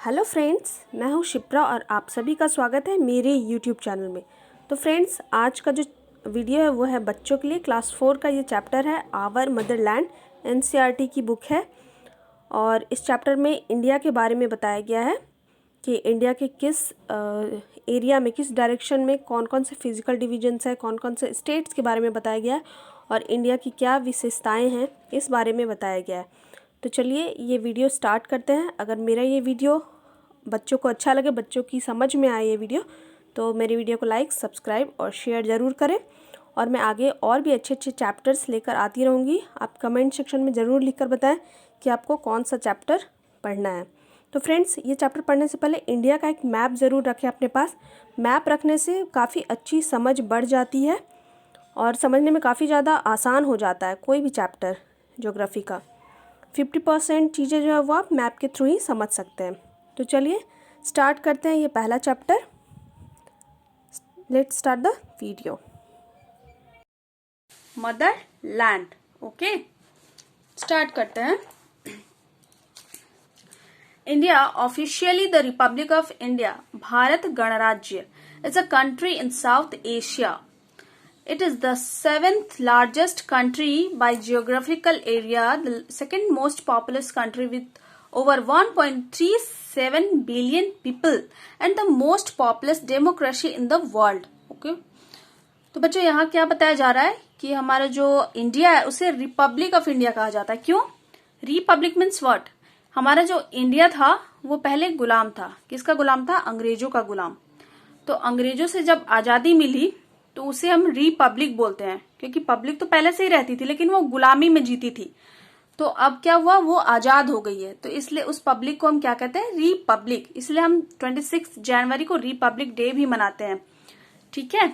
Hello friends, मैं हूं शिप्रा और आप सभी का स्वागत है मेरे यूट्यूब चैनल में। तो फ्रेंड्स, आज का जो वीडियो है वो है बच्चों के लिए। क्लास 4 का ये चैप्टर है आवर मदरलैंड, एनसीईआरटी की बुक है। और इस चैप्टर में इंडिया के बारे में बताया गया है कि इंडिया के किस एरिया में, किस डायरेक्शन में कौन कौन से फिजिकल डिवीजन्स है, कौन कौन से स्टेट्स के बारे में बताया गया है और इंडिया की क्या विशेषताएँ हैं, इस बारे में बताया गया है। तो चलिए ये वीडियो स्टार्ट करते हैं। अगर मेरा ये वीडियो बच्चों को अच्छा लगे, बच्चों की समझ में आए ये वीडियो, तो मेरे वीडियो को लाइक, सब्सक्राइब और शेयर ज़रूर करें। और मैं आगे और भी अच्छे अच्छे चैप्टर्स लेकर आती रहूँगी। आप कमेंट सेक्शन में ज़रूर लिखकर बताएं कि आपको कौन सा चैप्टर पढ़ना है। तो फ्रेंड्स, ये चैप्टर पढ़ने से पहले इंडिया का एक मैप ज़रूर रखें अपने पास। मैप रखने से काफ़ी अच्छी समझ बढ़ जाती है और समझने में काफ़ी ज़्यादा आसान हो जाता है कोई भी चैप्टर ज्योग्राफी का। 50% चीज़ें जो है वो आप मैप के थ्रू ही समझ सकते हैं। तो चलिए स्टार्ट करते हैं ये पहला chapter. Let's start the video. Motherland, okay, start करते हैं। India, officially the Republic of India, Bharat गणराज्य, is a country in South Asia. It is the 7th largest country by geographical area, the second most populous country with over 1.37 billion people and the most populous democracy in the world. Okay? तो बच्चों यहाँ क्या बताया जा रहा है कि हमारा जो इंडिया है उसे रिपब्लिक ऑफ इंडिया कहा जाता है। क्यों? Republic means what? हमारा जो इंडिया था वो पहले गुलाम था। किसका गुलाम था? अंग्रेजों का गुलाम। तो अंग्रेजों से जब आजादी मिली तो उसे हम रिपब्लिक बोलते हैं, क्योंकि पब्लिक तो पहले से ही रहती थी लेकिन वो गुलामी में जीती थी। तो अब क्या हुआ, वो आजाद हो गई है, तो इसलिए उस पब्लिक को हम क्या कहते हैं? रिपब्लिक। इसलिए हम 26 जनवरी को रिपब्लिक डे भी मनाते हैं। ठीक है,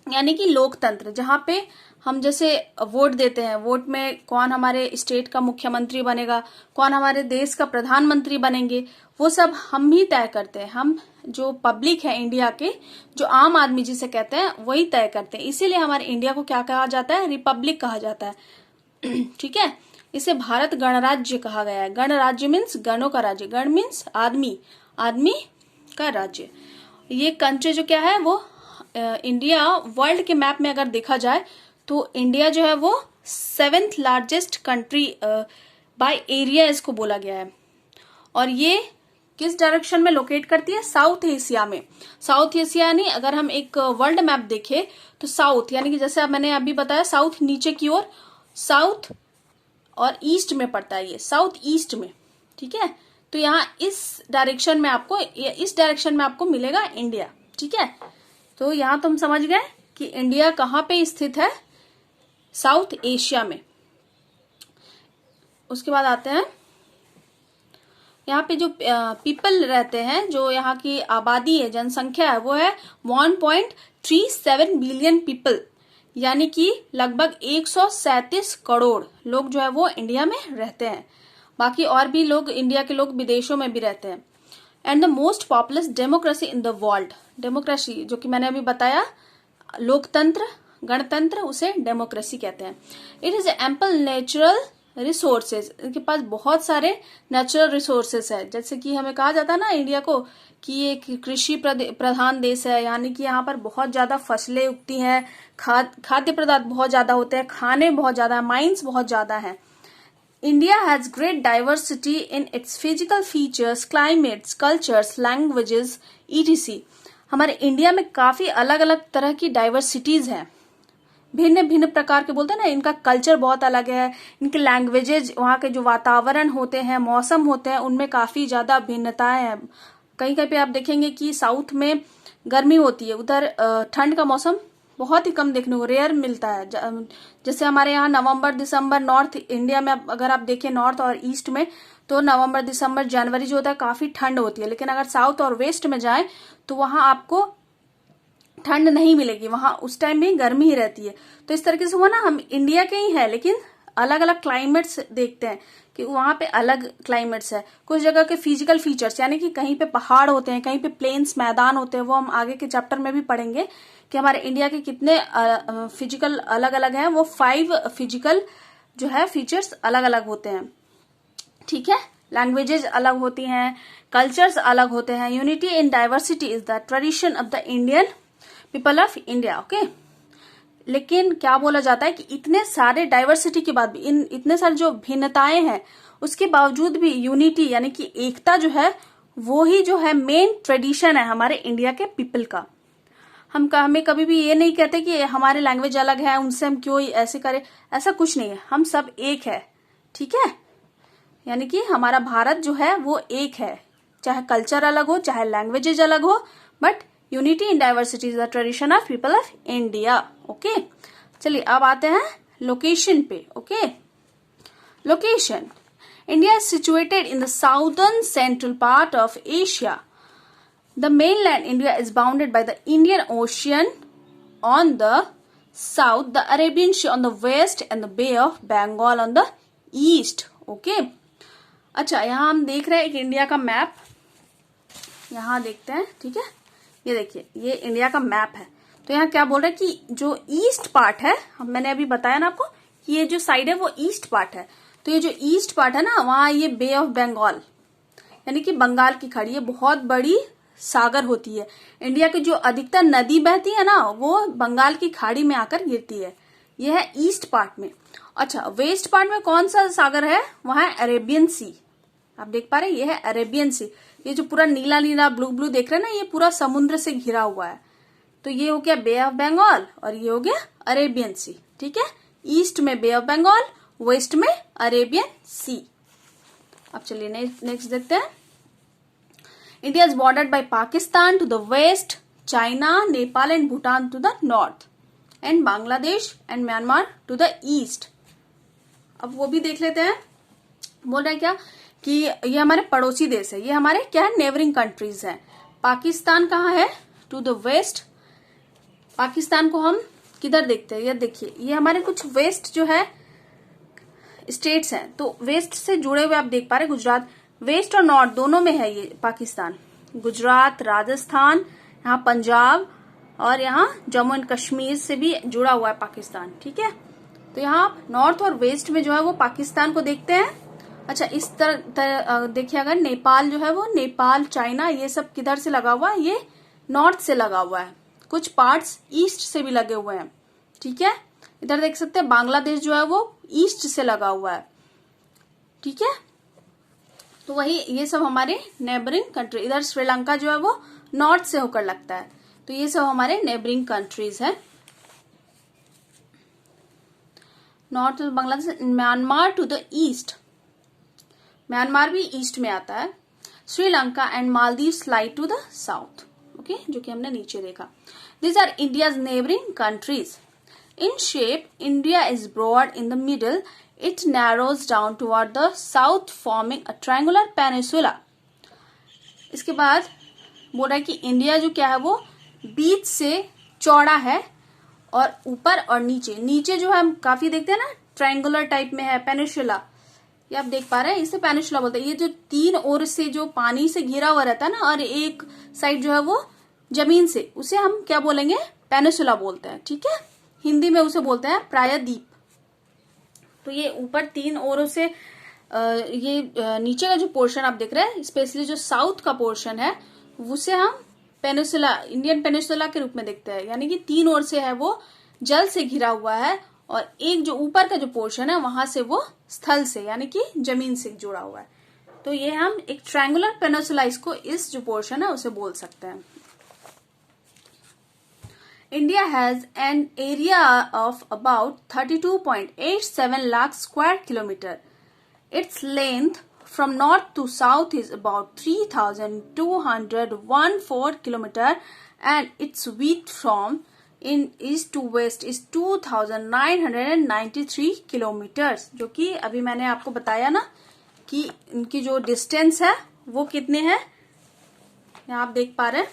यानी कि लोकतंत्र, जहाँ पे हम जैसे वोट देते हैं, वोट में कौन हमारे स्टेट का मुख्यमंत्री बनेगा, कौन हमारे देश का प्रधानमंत्री बनेंगे, वो सब हम ही तय करते हैं। हम जो पब्लिक है इंडिया के, जो आम आदमी जिसे कहते हैं, वही तय करते हैं। इसीलिए हमारे इंडिया को क्या कहा जाता है? रिपब्लिक कहा जाता है। ठीक है, इसे भारत गणराज्य कहा गया है। गणराज्य मीन्स गणों का राज्य, गण मीन्स आदमी, आदमी का राज्य। ये कंट्री जो क्या है वो इंडिया, वर्ल्ड के मैप में अगर देखा जाए तो इंडिया जो है वो 7th largest country by area इसको बोला गया है। और ये किस डायरेक्शन में लोकेट करती है? साउथ एशिया में। साउथ एशिया यानी अगर हम एक वर्ल्ड मैप देखें तो साउथ, यानी कि जैसे मैंने अभी बताया, साउथ नीचे की ओर, साउथ और ईस्ट में पड़ता है, ये साउथ ईस्ट में। ठीक है, तो यहाँ इस डायरेक्शन में आपको मिलेगा इंडिया। ठीक है, तो यहाँ तुम समझ गए कि इंडिया कहाँ पे स्थित है? साउथ एशिया में। उसके बाद आते हैं यहाँ पे जो पीपल रहते हैं, जो यहाँ की आबादी है, जनसंख्या है, वो है 1.37 बिलियन पीपल, यानी कि लगभग 137 करोड़ लोग जो है वो इंडिया में रहते हैं। बाकी और भी लोग, इंडिया के लोग विदेशों में भी रहते हैं। And the most populous democracy in the world, democracy जो कि मैंने अभी बताया, लोकतंत्र, गणतंत्र, उसे डेमोक्रेसी कहते हैं। It is ample natural resources, इनके पास बहुत सारे नेचुरल रिसोर्सेज है। जैसे कि हमें कहा जाता है ना इंडिया को कि ये कृषि प्रधान देश है, यानी कि यहाँ पर बहुत ज्यादा फसलें उगती हैं, खाद्य पदार्थ बहुत ज्यादा होते हैं, खाने बहुत ज्यादा, माइंस बहुत ज्यादा है। India has great diversity in its physical features, climates, cultures, languages, etc. हमारे इंडिया में काफी अलग अलग तरह की डाइवर्सिटीज हैं, भिन्न भिन्न प्रकार के, बोलते हैं ना, इनका कल्चर बहुत अलग है, इनके लैंग्वेजेज, वहाँ के जो वातावरण होते हैं, मौसम होते हैं, उनमें काफी ज्यादा भिन्नताएं हैं। कहीं कहीं पे आप देखेंगे कि साउथ में गर्मी होती है, उधर ठंड का मौसम बहुत ही कम देखने को, रेयर मिलता है। जैसे हमारे यहाँ नवंबर दिसंबर, नॉर्थ इंडिया में अगर आप देखें, नॉर्थ और ईस्ट में, तो नवंबर दिसंबर जनवरी जो होता है काफी ठंड होती है। लेकिन अगर साउथ और वेस्ट में जाएं तो वहां आपको ठंड नहीं मिलेगी, वहां उस टाइम भी गर्मी ही रहती है। तो इस तरीके से हुआ ना, हम इंडिया के ही है लेकिन अलग अलग क्लाइमेट्स देखते हैं कि वहां पे अलग क्लाइमेट्स है। कुछ जगह के फिजिकल फीचर्स, यानी कि कहीं पे पहाड़ होते हैं, कहीं पे प्लेन्स, मैदान होते हैं, वो हम आगे के चैप्टर में भी पढ़ेंगे कि हमारे इंडिया के कितने फिजिकल अलग अलग हैं। वो 5 फिजिकल जो है फीचर्स अलग अलग होते हैं। ठीक है, लैंग्वेजेस अलग होती हैं, कल्चर्स अलग होते हैं। Unity in diversity is the tradition of the Indian people of India. Okay, लेकिन क्या बोला जाता है कि इतने सारे डाइवर्सिटी के बाद भी, इतने सारे जो भिन्नताएं हैं उसके बावजूद भी यूनिटी यानी कि एकता जो है वो ही जो है मेन ट्रेडिशन है हमारे इंडिया के पीपल का। हमें कभी भी ये नहीं कहते कि हमारे लैंग्वेज अलग है, उनसे हम क्यों ऐसे करें, ऐसा कुछ नहीं है। हम सब एक है, ठीक है। यानी कि हमारा भारत जो है वो एक है, चाहे कल्चर अलग हो, चाहे लैंग्वेजेज अलग हो, but unity in diversity is the tradition of people of India. Okay, चलिए अब आते हैं लोकेशन पे। Okay, location, India is situated in the southern central part of Asia. The mainland India is bounded by the Indian Ocean on the south, the Arabian Sea on the west, and the Bay of Bengal on the east. Okay. अच्छा, यहाँ हम देख रहे हैं एक India का map, यहाँ देखते हैं, ठीक है। ये देखिए, ये इंडिया का मैप है। तो यहाँ क्या बोल रहा है कि जो ईस्ट पार्ट है, मैंने अभी बताया ना आपको कि ये जो साइड है वो ईस्ट पार्ट है। तो ये जो ईस्ट पार्ट है ना, वहां ये बे ऑफ बंगाल यानी कि बंगाल की खाड़ी, ये बहुत बड़ी सागर होती है। इंडिया की जो अधिकतर नदी बहती है ना वो बंगाल की खाड़ी में आकर गिरती है। यह है ईस्ट पार्ट में। अच्छा, वेस्ट पार्ट में कौन सा सागर है? वहां है अरेबियन सी। आप देख पा रहे हैं, ये है अरेबियन सी। ये जो पूरा नीला नीला ब्लू ब्लू देख रहे हैं ना, ये पूरा समुद्र से घिरा हुआ है। तो ये हो गया बे ऑफ बंगाल और ये हो गया अरेबियन सी, ठीक है। ईस्ट में बे ऑफ बंगाल, वेस्ट में अरेबियन सी। अब चलिए नेक्स्ट देखते हैं। India is bordered by Pakistan to the west, China, Nepal and Bhutan to the north, and Bangladesh and Myanmar to the east. अब वो भी देख लेते हैं। बोल रहा है क्या कि ये हमारे पड़ोसी देश है, ये हमारे क्या है, नेबरिंग कंट्रीज हैं। पाकिस्तान कहाँ है? To the waste. पाकिस्तान को हम किधर देखते हैं? ये देखिए, ये हमारे कुछ वेस्ट जो है स्टेट्स हैं, तो वेस्ट से जुड़े हुए आप देख पा रहे, गुजरात, वेस्ट और नॉर्थ दोनों में है ये पाकिस्तान। गुजरात, राजस्थान, यहाँ पंजाब और यहाँ जम्मू एंड कश्मीर से भी जुड़ा हुआ है पाकिस्तान, ठीक है। तो यहाँ आप नॉर्थ और वेस्ट में जो है वो पाकिस्तान को देखते हैं। अच्छा, इस तरह देखिए, अगर नेपाल जो है वो नेपाल, चाइना, ये सब किधर से लगा हुआ है? ये नॉर्थ से लगा हुआ है। कुछ पार्ट्स ईस्ट से भी लगे हुए हैं, ठीक है। इधर देख सकते हैं बांग्लादेश जो है वो ईस्ट से लगा हुआ है, ठीक है। तो वही ये सब हमारे नेबरिंग कंट्री। इधर श्रीलंका जो है वो नॉर्थ से होकर लगता है। तो ये सब हमारे नेबरिंग कंट्रीज है। North Bangladesh, Myanmar to the east, Myanmar भी ईस्ट में आता है। Sri Lanka and Maldives lie to the south, okay, जो कि हमने नीचे देखा। These are India's neighboring countries. In shape, India is broad in the middle. It narrows down toward the south, forming a triangular peninsula. इसके बाद बोल रहा है कि इंडिया जो क्या है वो बीच से चौड़ा है और ऊपर और नीचे, नीचे जो है हम काफी देखते हैं ना ट्रायंगुलर टाइप में है, पेनिनसुला। ये आप देख पा रहे हैं, इसे पेनिनसुला बोलते हैं। ये जो तीन ओर से जो पानी से घिरा हुआ रहता है ना और एक साइड जो है वो जमीन से, उसे हम क्या बोलेंगे? पेनिनसुला बोलते हैं, ठीक है। हिंदी में उसे बोलते हैं प्रायद्वीप। तो ये ऊपर तीन ओरों से ये नीचे का जो पोर्शन आप देख रहे हैं, स्पेशली जो साउथ का पोर्शन है, उसे हम पेनिनसुला, इंडियन पेनिनसुला के रूप में देखते हैं। यानी कि तीन ओर से है वो जल से घिरा हुआ है और एक जो ऊपर का जो पोर्शन है वहां से वो स्थल से यानी कि जमीन से जुड़ा हुआ है। तो ये हम एक ट्रायंगुलर पेनिनसुला, इसको इस जो पोर्शन है उसे बोल सकते हैं। India has an area of about 32.87 lakh square kilometer. Its length from north to south is about 3,214 kilometer and its width from in east to west is 2,993 kilometers. जो कि अभी मैंने आपको बताया ना कि इनकी जो डिस्टेंस है वो कितने हैं, यहाँ आप देख पा रहे हैं।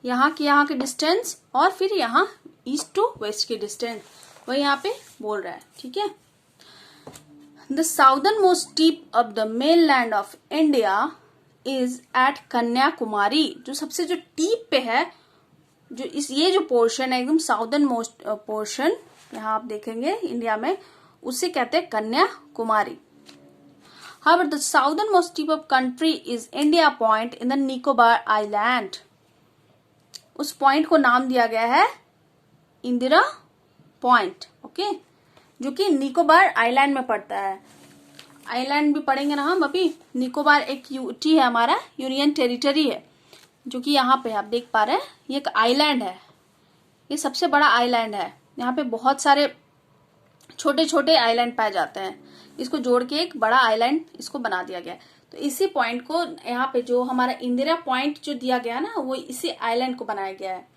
यहाँ की डिस्टेंस और फिर यहाँ ईस्ट टू वेस्ट की डिस्टेंस वो यहाँ पे बोल रहा है, ठीक है। The southernmost tip of the mainland of India is at Kanyakumari. जो सबसे जो टीप पे है, जो ये जो पोर्शन है एकदम साउदर्न मोस्ट पोर्शन, यहाँ आप देखेंगे इंडिया में, उसे कहते हैं Kanyakumari. However, the southernmost tip of country is India Point in the Nicobar Island. उस पॉइंट को नाम दिया गया है इंदिरा पॉइंट, ओके, जो कि निकोबार आइलैंड में पड़ता है। आइलैंड भी पढ़ेंगे ना हम अभी। निकोबार एक यूटी है, हमारा यूनियन टेरिटरी है, जो कि यहाँ पे आप देख पा रहे हैं, ये एक आइलैंड है, ये सबसे बड़ा आइलैंड है। यहाँ पे बहुत सारे छोटे छोटे आइलैंड पाए जाते हैं, इसको जोड़ के एक बड़ा आइलैंड इसको बना दिया गया है। तो इसी पॉइंट को यहाँ पे जो हमारा इंदिरा पॉइंट जो दिया गया ना, वो इसी आइलैंड को बनाया गया है,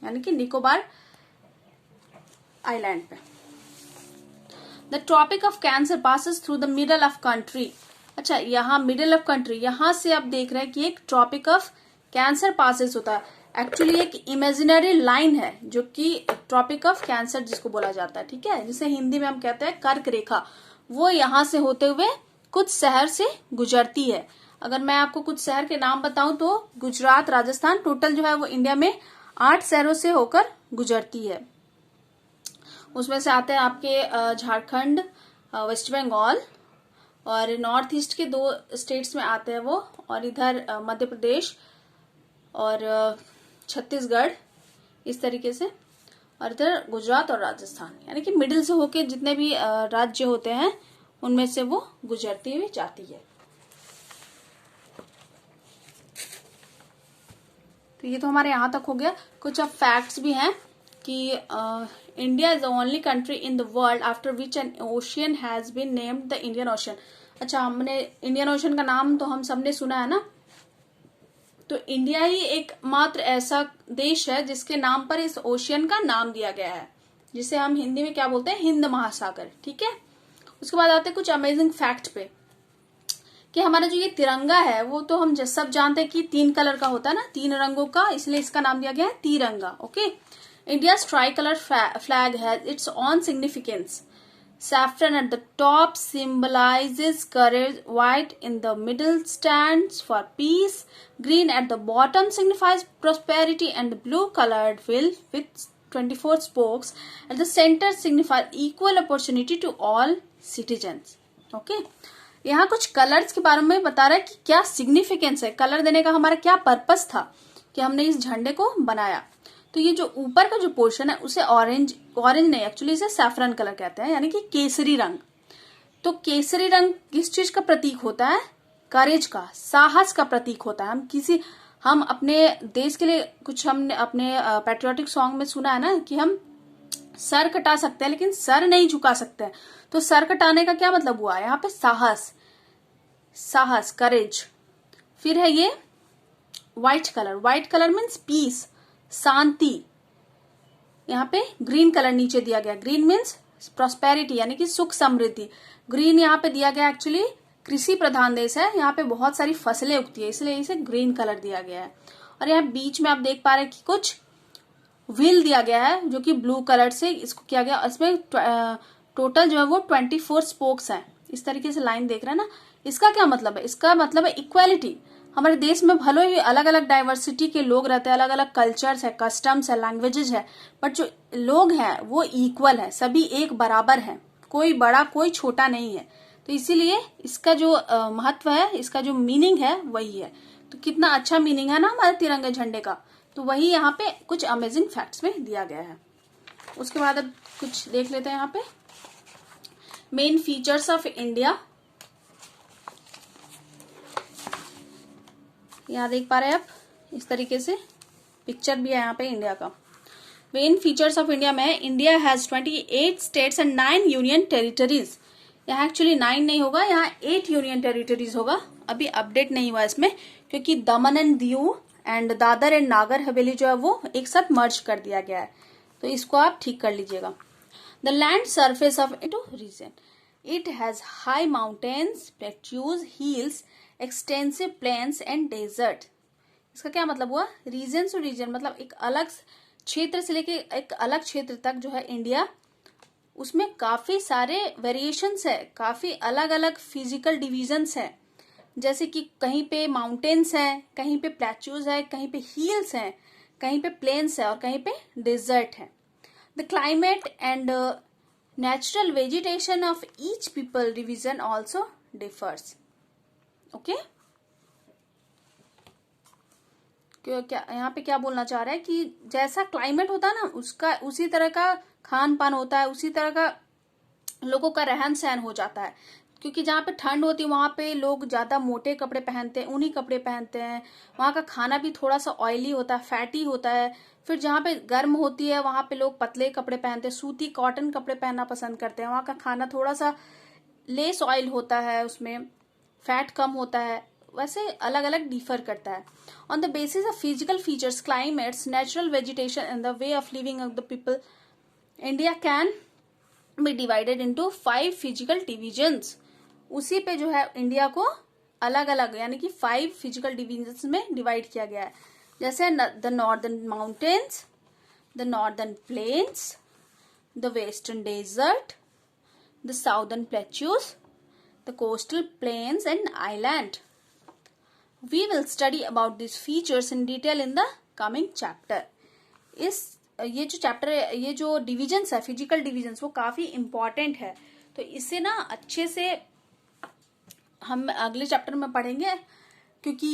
यानी कि निकोबार आइलैंड पे। The tropic of cancer passes through the middle of country. अच्छा, यहाँ मिडल ऑफ कंट्री, यहां से आप देख रहे हैं कि एक ट्रॉपिक ऑफ कैंसर पासेस होता है। एक्चुअली एक इमेजिनरी लाइन है जो कि ट्रॉपिक ऑफ कैंसर जिसको बोला जाता है, ठीक है, जिसे हिंदी में हम कहते हैं कर्क रेखा। वो यहां से होते हुए कुछ शहर से गुजरती है। अगर मैं आपको कुछ शहर के नाम बताऊं तो गुजरात, राजस्थान, टोटल जो है वो इंडिया में 8 शहरों से होकर गुजरती है। उसमें से आते हैं आपके झारखंड, वेस्ट बंगाल, और नॉर्थ ईस्ट के 2 स्टेट्स में आते हैं वो, और इधर मध्य प्रदेश और छत्तीसगढ़, इस तरीके से, और इधर गुजरात और राजस्थान, यानी कि मिडिल से होके जितने भी राज्य होते हैं उनमें से वो गुजरती हुई जाती है। तो ये तो हमारे यहां तक हो गया। कुछ अब फैक्ट्स भी हैं कि India is the only country in the world after which an ocean has been named the Indian ocean. अच्छा, हमने इंडियन ओशन का नाम तो हम सबने सुना है ना, तो इंडिया ही एकमात्र ऐसा देश है जिसके नाम पर इस ओशियन का नाम दिया गया है, जिसे हम हिंदी में क्या बोलते हैं, हिंद महासागर, ठीक है। उसके बाद आते हैं कुछ अमेजिंग फैक्ट पे, कि हमारा जो ये तिरंगा है वो तो हम सब जानते हैं कि 3 कलर का होता है ना, 3 रंगों का, इसलिए इसका नाम दिया गया है तिरंगा, okay. India's tricolor flag has its own significance. Saffron at the top symbolizes courage, white in the middle stands for peace, green at the bottom signifies prosperity, and the blue colored wheel with 24 spokes at the center signifies equal opportunity to all citizens. Okay? यहाँ कुछ colours के बारे में बता रहा है कि क्या सिग्निफिकेंस है, कलर देने का हमारा क्या पर्पस था कि हमने इस झंडे को बनाया। तो ये जो ऊपर का जो पोर्शन है उसे ऑरेंज नहीं, एक्चुअली इसे सैफरन कलर कहते हैं, यानी कि केसरी रंग। तो केसरी रंग किस चीज का प्रतीक होता है, करेज का, साहस का प्रतीक होता है। हम अपने देश के लिए कुछ हमने अपने पैट्रियोटिक सॉन्ग में सुना है ना कि हम सर कटा सकते हैं लेकिन सर नहीं झुका सकते। तो सर कटाने का क्या मतलब हुआ, यहाँ पे साहस, करेज। फिर है ये व्हाइट कलर मीन्स पीस, शांति। यहाँ पे ग्रीन कलर नीचे दिया गया, ग्रीन मीन्स प्रॉस्पेरिटी, यानी कि सुख समृद्धि। ग्रीन यहाँ पे दिया गया, एक्चुअली कृषि प्रधान देश है, यहाँ पे बहुत सारी फसलें उगती है, इसलिए इसे ग्रीन कलर दिया गया है। और यहाँ बीच में आप देख पा रहे हैं कि कुछ व्हील दिया गया है जो कि ब्लू कलर से इसको किया गया। इसमें टोटल जो है वो 24 स्पोक्स हैं। इस तरीके से लाइन देख रहे हैं ना, इसका क्या मतलब है, इसका मतलब है इक्वालिटी। हमारे देश में भले ही अलग अलग डाइवर्सिटी के लोग रहते हैं, अलग अलग कल्चर्स है, कस्टम्स है, लैंग्वेजेस है, बट जो लोग हैं वो इक्वल है, सभी एक बराबर है, कोई बड़ा कोई छोटा नहीं है। तो इसीलिए इसका जो महत्व है, इसका जो मीनिंग है वही है। तो कितना अच्छा मीनिंग है ना हमारे तिरंगे झंडे का। तो वही यहाँ पे कुछ अमेजिंग फैक्ट्स में दिया गया है। उसके बाद अब कुछ देख लेते हैं यहाँ पे मेन फीचर्स ऑफ इंडिया। यहाँ देख पा रहे हैं आप, इस तरीके से पिक्चर भी है यहाँ पे इंडिया का। मेन फीचर्स ऑफ इंडिया में India has 28 states and 9 union territories. यहाँ एक्चुअली 9 नहीं होगा, यहाँ 8 यूनियन टेरिटरीज होगा। अभी अपडेट नहीं हुआ इसमें, क्योंकि दमन and Diu and Dadar and Nagar Haveli जो है वो एक साथ मर्ज कर दिया गया है, तो इसको आप ठीक कर लीजिएगा। The land surface of it region, it has high mountains, plateaus, hills, extensive plains and desert. इसका क्या मतलब हुआ, रीजन टू रीजन मतलब एक अलग क्षेत्र से लेके एक अलग क्षेत्र तक जो है इंडिया, उसमें काफी सारे वेरिएशंस है, काफी अलग अलग फिजिकल डिविजन्स है। जैसे कि कहीं पे माउंटेन्स है, कहीं पे प्लेट्यूज है, कहीं पे हिल्स है, कहीं पे प्लेन्स है और कहीं पे डेजर्ट है। The climate and Natural vegetation of each people region also differs. Okay? क्या यहाँ पे क्या बोलना चाह रहा है कि जैसा क्लाइमेट होता है ना, उसका उसी तरह का खान पान होता है, उसी तरह का लोगों का रहन सहन हो जाता है। क्योंकि जहाँ पे ठंड होती है वहां पे लोग ज्यादा मोटे कपड़े पहनते हैं, ऊनी कपड़े पहनते हैं। वहां का खाना भी थोड़ा सा ऑयली होता है, फैटी होता है। फिर जहाँ पे गर्म होती है वहां पे लोग पतले कपड़े पहनते हैं, सूती कॉटन कपड़े पहनना पसंद करते हैं। वहां का खाना थोड़ा सा लेस ऑयल होता है, उसमें फैट कम होता है। वैसे अलग अलग डिफर करता है। On the basis of physical features, climates, natural vegetation and the way of living of the people, India can be divided into 5 physical divisions. उसी पे जो है इंडिया को अलग अलग यानी कि 5 फिजिकल डिविजन्स में डिवाइड किया गया है। जैसे the northern mountains, the northern plains, the western desert, the southern plateaus, the coastal plains and island. We will study about these features in detail in the coming chapter. ये जो chapter, ये जो divisions है, physical divisions, वो काफी important है। तो इसे ना अच्छे से हम अगले चैप्टर में पढ़ेंगे, क्योंकि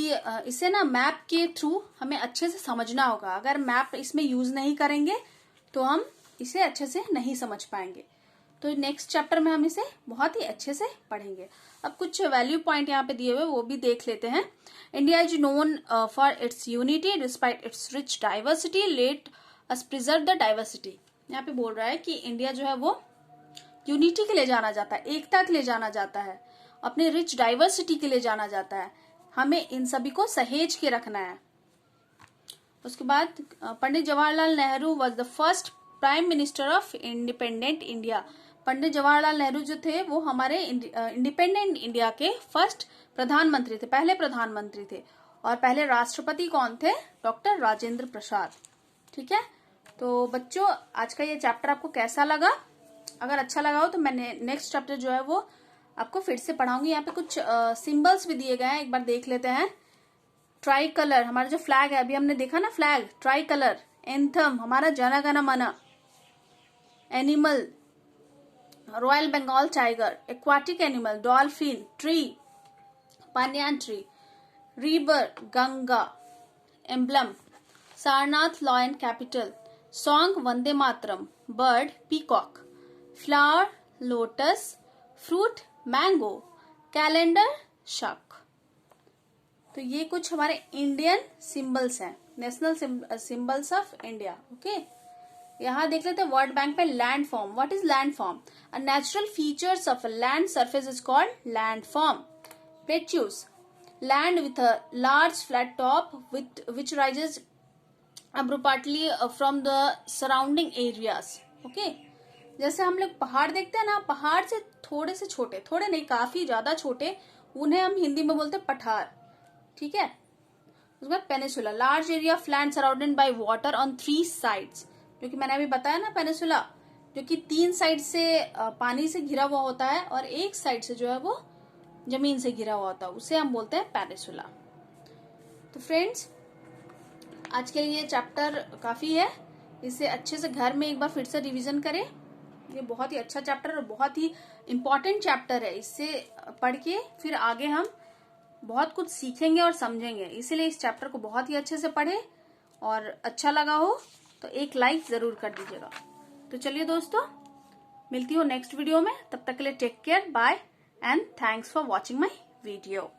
इसे ना मैप के थ्रू हमें अच्छे से समझना होगा। अगर मैप इसमें यूज नहीं करेंगे तो हम इसे अच्छे से नहीं समझ पाएंगे। तो नेक्स्ट चैप्टर में हम इसे बहुत ही अच्छे से पढ़ेंगे। अब कुछ वैल्यू पॉइंट यहाँ पे दिए हुए वो भी देख लेते हैं। India is known for its unity despite it's rich diversity, let us preserve the diversity. यहाँ पे बोल रहा है कि इंडिया जो है वो यूनिटी के लिए जाना जाता है, एकता के लिए जाना जाता है, अपने रिच डाइवर्सिटी के लिए जाना जाता है। हमें इन सभी को सहेज के रखना है। उसके बाद Pandit Jawaharlal Nehru was the first prime minister of independent India. Pandit Jawaharlal Nehru जो थे वो हमारे इंडिपेंडेंट इंडिया के फर्स्ट प्रधानमंत्री थे, पहले प्रधानमंत्री थे। और पहले राष्ट्रपति कौन थे? डॉक्टर राजेंद्र प्रसाद। ठीक है, तो बच्चों आज का ये चैप्टर आपको कैसा लगा? अगर अच्छा लगा हो तो मैंने नेक्स्ट चैप्टर जो है वो आपको फिर से पढ़ाऊंगी। यहाँ पे कुछ सिंबल्स भी दिए गए हैं, एक बार देख लेते हैं। ट्राई कलर, हमारा जो फ्लैग है, अभी हमने देखा ना फ्लैग, ट्राई कलर। एंथम, हमारा Jana Gana Mana. Animal, royal Bengal tiger. Aquatic animal, dolphin. Tree, banyan tree. River, Ganga. Emblem, Sarnath lion capital. Song, Vande Mataram. Bird, peacock. Flower, lotus. Fruit, mango. Calendar, Saka. तो ये कुछ हमारे इंडियन सिंबल्स हैं, national symbols of India. Okay, यहाँ देख लेते हैं वर्ड बैंक पे land form. What is land form? A natural features of a land surface is called land form. Plateaus, land with a large flat top which rises abruptly from the surrounding areas. Okay, जैसे हम लोग पहाड़ देखते हैं ना, पहाड़ से थोड़े से छोटे, थोड़े नहीं काफी ज्यादा छोटे, उन्हें हम हिंदी में बोलते हैं पठार। ठीक है, उसके बाद peninsula, large area of land surrounded by water on 3 sides. जो कि मैंने अभी बताया ना, पेनिसुला जो कि 3 साइड से पानी से घिरा हुआ होता है और एक साइड से जो है वो जमीन से घिरा हुआ होता है, उसे हम बोलते हैं पेनिसुला। तो फ्रेंड्स आज के लिए ये चैप्टर काफी है, इसे अच्छे से घर में एक बार फिर से रिवीजन करें। ये बहुत ही अच्छा चैप्टर और बहुत ही इम्पोर्टेंट चैप्टर है। इससे पढ़ के फिर आगे हम बहुत कुछ सीखेंगे और समझेंगे। इसीलिए इस चैप्टर को बहुत ही अच्छे से पढ़ें, और अच्छा लगा हो तो एक लाइक जरूर कर दीजिएगा। तो चलिए दोस्तों, मिलती हूँ नेक्स्ट वीडियो में। तब तक के लिए take care, bye and thanks for watching my video.